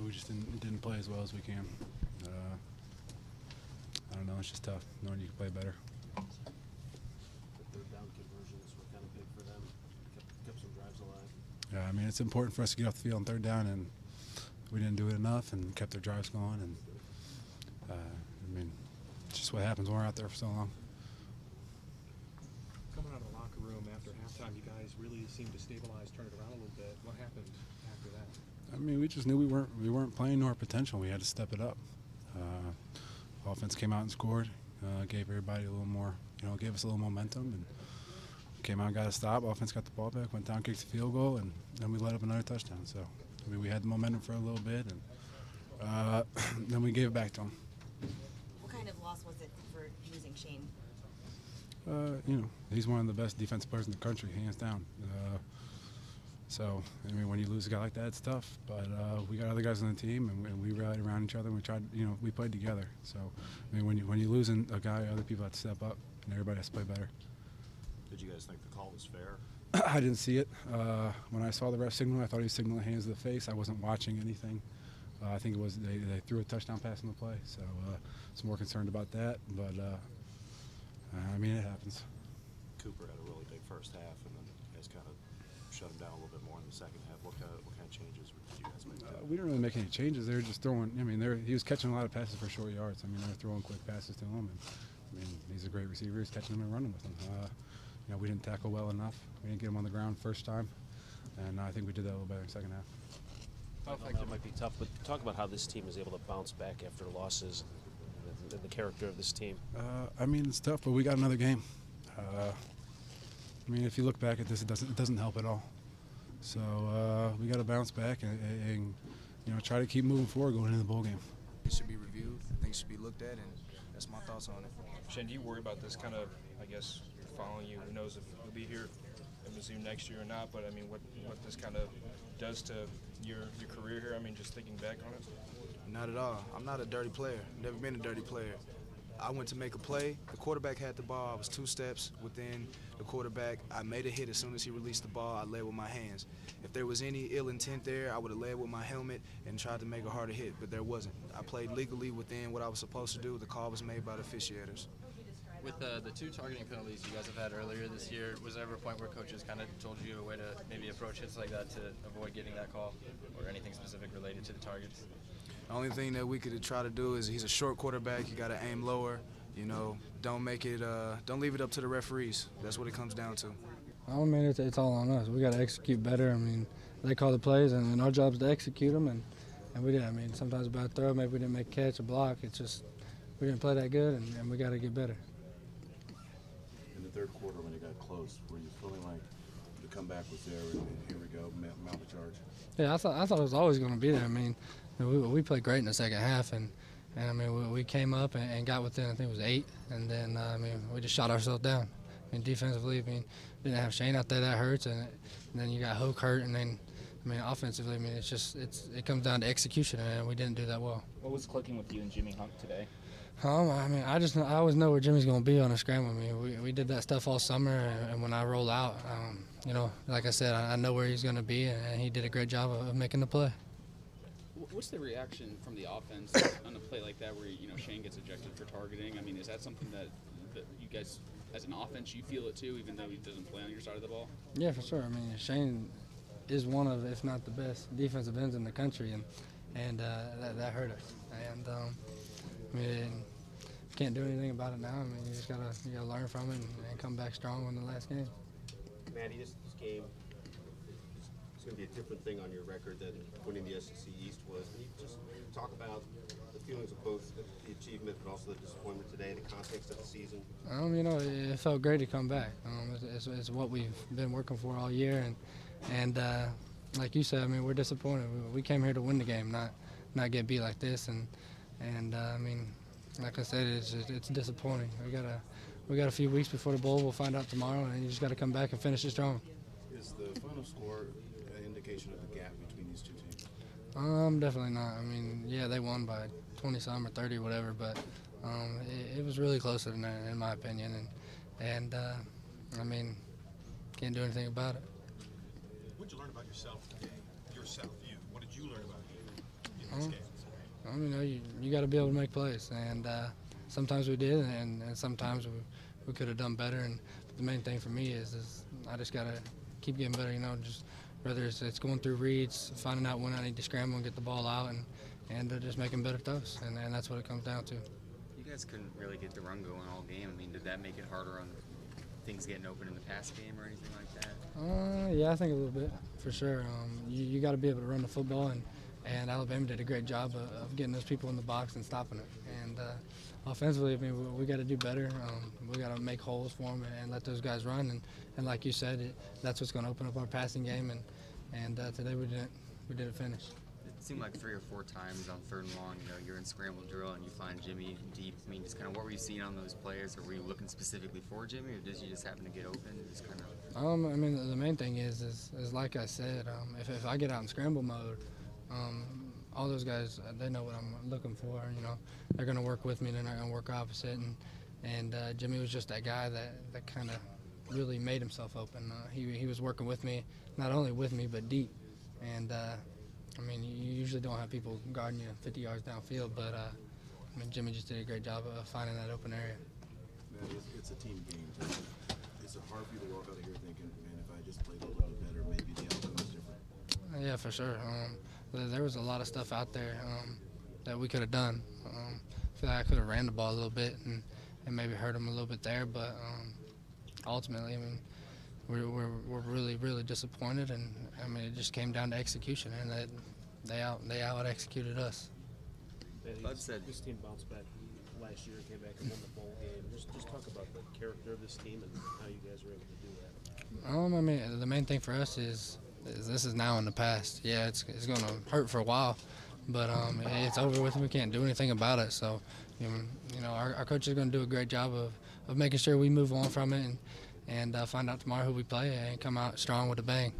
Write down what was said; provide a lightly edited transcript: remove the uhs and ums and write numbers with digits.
we just didn't play as well as we can. I don't know. It's just tough knowing you can play better. The third down conversions were kind of big for them. Kept some drives alive. Yeah, I mean, it's important for us to get off the field on third down, and we didn't do it enough and kept their drives going. And I mean, it's just what happens when we're out there for so long. Coming out of the locker room after halftime, you guys really seemed to stabilize, turn it around a little bit. What happened after that? I mean, we just knew we weren't playing to our potential. We had to step it up. Offense came out and scored, gave everybody a little more, gave us a little momentum, and came out and got a stop. Offense got the ball back, went down, kicked the field goal, and then we let up another touchdown. So, I mean, we had the momentum for a little bit, and then we gave it back to them. What kind of loss was it for losing Shane? He's one of the best defensive players in the country, hands down. So, I mean, when you lose a guy like that, it's tough. But we got other guys on the team, and we rallied around each other, and we tried, we played together. So, I mean, when you lose a guy, other people have to step up, and everybody has to play better. Did you guys think the call was fair? I didn't see it. When I saw the ref signal, I thought he was signaling hands to the face. I wasn't watching anything. I think it was they threw a touchdown pass on the play, so I was more concerned about that. But, I mean, it happens. Cooper had a really big first half, and then you guys kind of shut him down a little bit more in the second half. What kind of changes did you guys make? We didn't really make any changes. They were just throwing. I mean, he was catching a lot of passes for short yards. I mean, they were throwing quick passes to him, and I mean, he's a great receiver. He's catching them and running with them. We didn't tackle well enough. We didn't get him on the ground first time, and I think we did that a little better in the second half. I think it might be tough, but talk about how this team is able to bounce back after losses and the character of this team. I mean, it's tough, but we got another game. I mean, if you look back at this, it doesn't help at all. So we got to bounce back and try to keep moving forward going into the bowl game. It should be reviewed. Things should be looked at, and that's my thoughts on it. Shane, do you worry about this kind of, I guess, following you? Who knows if you'll be here at Mizzou next year or not? But I mean, what this kind of does to your career here? I mean, just thinking back on it. Not at all. I'm not a dirty player. Never been a dirty player. I went to make a play. The quarterback had the ball. I was 2 steps within the quarterback. I made a hit as soon as he released the ball. I led with my hands. If there was any ill intent there, I would have led with my helmet and tried to make a harder hit, but there wasn't. I played legally within what I was supposed to do. The call was made by the officiators. With the 2 targeting penalties you guys have had earlier this year, was there ever a point where coaches kind of told you a way to maybe approach hits like that to avoid getting that call, or anything specific related to the targets? The only thing that we could try to do is he's a short quarterback. You got to aim lower. Don't make it. Don't leave it up to the referees. That's what it comes down to. I mean, it's all on us. We got to execute better. I mean, they call the plays, and our job is to execute them, and we did. I mean, sometimes a bad throw, maybe we didn't make a catch, a block. It's just we didn't play that good, and we got to get better. In the third quarter, when it got close, were you feeling like the comeback was there, and here we go, mount the charge? Yeah, I thought it was always going to be there. I mean, we played great in the second half, and I mean, we came up and got within, I think it was 8, and then, I mean, we just shot ourselves down. I mean, defensively, I mean, didn't have Shane out there, that hurts, and then you got Hoke hurt, and then, I mean, offensively, I mean, it comes down to execution, and we didn't do that well. What was clicking with you and Jimmy Hunk today? I mean, I always know where Jimmy's going to be on a scramble. I mean, we did that stuff all summer, and when I roll out, like I said, I know where he's going to be, and he did a great job of making the play. What's the reaction from the offense on a play like that where, Shane gets ejected for targeting? I mean, is that something that you guys, as an offense, you feel it too, even though he doesn't play on your side of the ball? Yeah, for sure. I mean, Shane is one of, if not the best, defensive ends in the country, and that hurt us. And, I mean, can't do anything about it now. I mean, you gotta learn from it and come back strong in the last game. Maty, this game is going to be a different thing on your record than winning the SEC East was. Can you just talk about the feelings of both the achievement but also the disappointment today, the context of the season? It felt great to come back. It's what we've been working for all year, and like you said, I mean, we're disappointed. We came here to win the game, not get beat like this, and I mean, like I said, it's disappointing. We got a few weeks before the bowl. We'll find out tomorrow, and you just got to come back and finish it strong. Is the final score an indication of the gap between these 2 teams? Definitely not. I mean, yeah, they won by 20-some or 30, whatever, but it was really closer than that, in my opinion, and I mean, can't do anything about it. What did you learn about yourself today? Yourself, you. What did you learn about you? this game? I mean, you got to be able to make plays, and sometimes we did, and sometimes we could have done better. And the main thing for me is I just got to keep getting better. Just whether it's going through reads, finding out when I need to scramble and get the ball out, and just making better throws, and that's what it comes down to. You guys couldn't really get the run going all game. I mean, did that make it harder on things getting open in the pass game or anything like that? Yeah, I think a little bit, for sure. You got to be able to run the football, and Alabama did a great job of getting those people in the box and stopping it. And offensively, I mean, we got to do better. We got to make holes for them and let those guys run. And like you said, that's what's going to open up our passing game. And today we didn't finish. It seemed like 3 or 4 times on 3rd and long, you're in scramble drill and you find Jimmy deep. I mean, just kind of what were you seeing on those plays? Or were you looking specifically for Jimmy, or did you just happen to get open? Just kind of. I mean, the main thing is like I said, if I get out in scramble mode, all those guys, they know what I'm looking for. They're going to work with me. They're not going to work opposite. And Jimmy was just that guy that kind of really made himself open. He was working with me, not only with me, but deep. And I mean, you usually don't have people guarding you 50 yards downfield, but I mean, Jimmy just did a great job of finding that open area. Man, it's a team game. Is it hard for you to walk out of here thinking, man, if I just played a little bit better, maybe the outcome is different? Yeah, for sure. There was a lot of stuff out there that we could have done. I feel like I could have ran the ball a little bit and maybe hurt him a little bit there, but ultimately, I mean, we're really, really disappointed, and I mean, it just came down to execution, and that they out executed us. This team bounced back last year, came back and won the bowl game. Just talk about the character of this team and how you guys were able to do that. I mean, the main thing for us is this is now in the past. Yeah, it's going to hurt for a while, but it's over with, and we can't do anything about it. So, our coach is going to do a great job of making sure we move on from it and find out tomorrow who we play and come out strong with a bang.